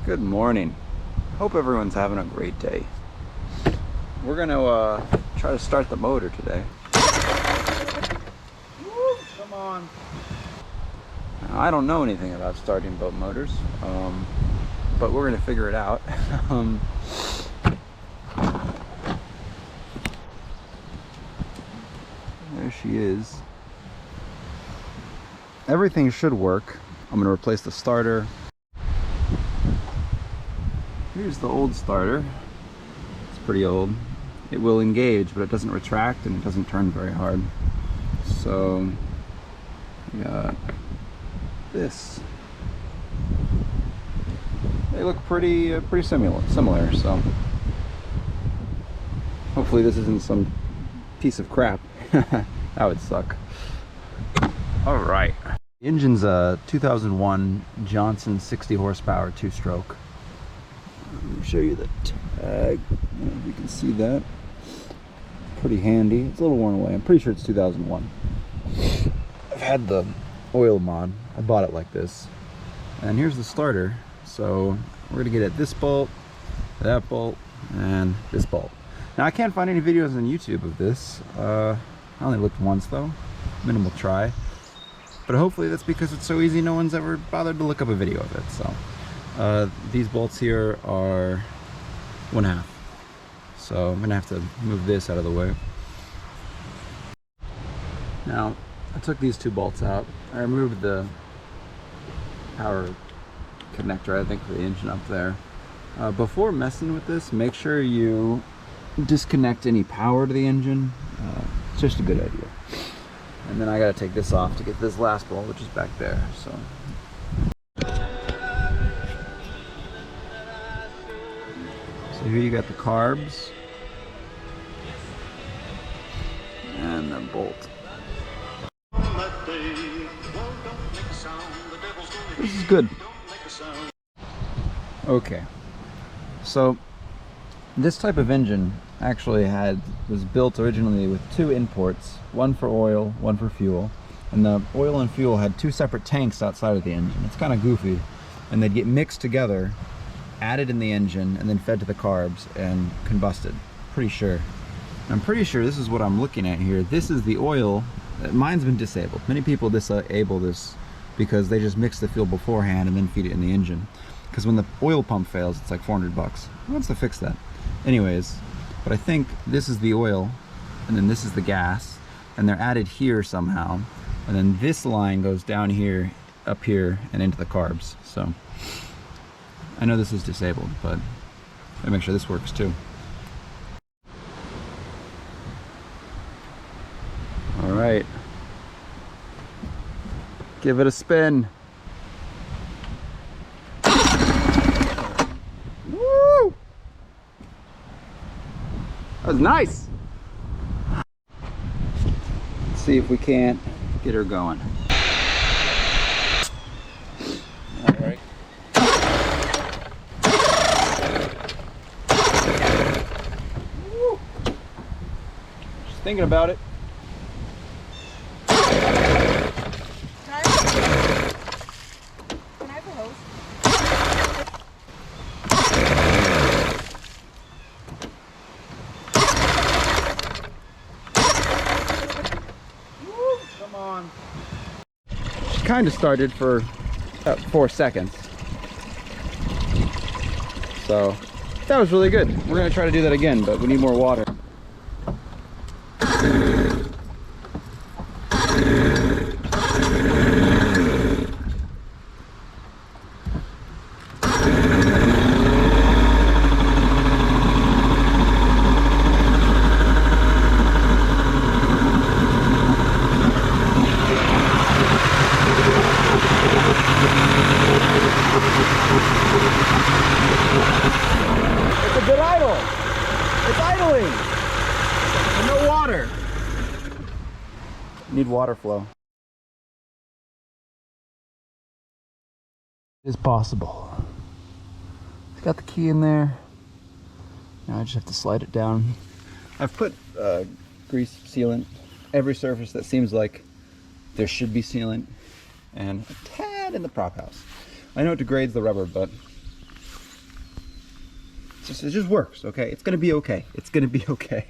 Good morning. Hope everyone's having a great day. We're gonna try to start the motor today. Woo, come on. Now, I don't know anything about starting boat motors, but we're gonna figure it out. There she is. Everything should work. I'm gonna replace the starter. Here's the old starter. It's pretty old. It will engage, but it doesn't retract and it doesn't turn very hard. So we got this. They look pretty similar. So hopefully this isn't some piece of crap. That would suck. All right. The engine's a 2001 Johnson 60 horsepower two-stroke. Let me show you the tag. If you can see that. Pretty handy. It's a little worn away. I'm pretty sure it's 2001. I've had the oil mod. I bought it like this. And here's the starter. So we're gonna get at this bolt, that bolt, and this bolt. Now I can't find any videos on YouTube of this. I only looked once though. Minimal try. But hopefully that's because it's so easy no one's ever bothered to look up a video of it. So these bolts here are 1/2. So I'm gonna have to move this out of the way. Now, I took these two bolts out. I removed the power connector, I think, for the engine up there. Before messing with this, make sure you disconnect any power to the engine. It's just a good idea. And then I gotta take this off to get this last bolt, which is back there. So here you got the carbs and the bolt. This is good. Okay, so this type of engine actually was built originally with two imports, one for oil, one for fuel, and the oil and fuel had two separate tanks outside of the engine. It's kind of goofy, and they'd get mixed together, added in the engine, and then fed to the carbs and combusted. Pretty sure. I'm pretty sure this is what I'm looking at here. This is the oil. Mine's been disabled. Many people disable this because they just mix the fuel beforehand and then feed it in the engine. Because when the oil pump fails, it's like 400 bucks. Who wants to fix that? Anyways, but I think this is the oil, and then this is the gas, and they're added here somehow. And then this line goes down here, up here, and into the carbs. So I know this is disabled, but I make sure this works too. All right, give it a spin. Woo! That was nice. Let's see if we can't get her going. All right. Just thinking about it. Can I have a hose? Woo, come on. She kind of started for 4 seconds. So that was really good. We're gonna try to do that again, but we need more water. It's a good idle. It's idling. And no water. Need water flow. It is possible. It's got the key in there. Now I just have to slide it down. I've put grease sealant every surface that seems like there should be sealant, and a tad in the prop house. I know it degrades the rubber, but just works, okay? It's gonna be okay. It's gonna be okay.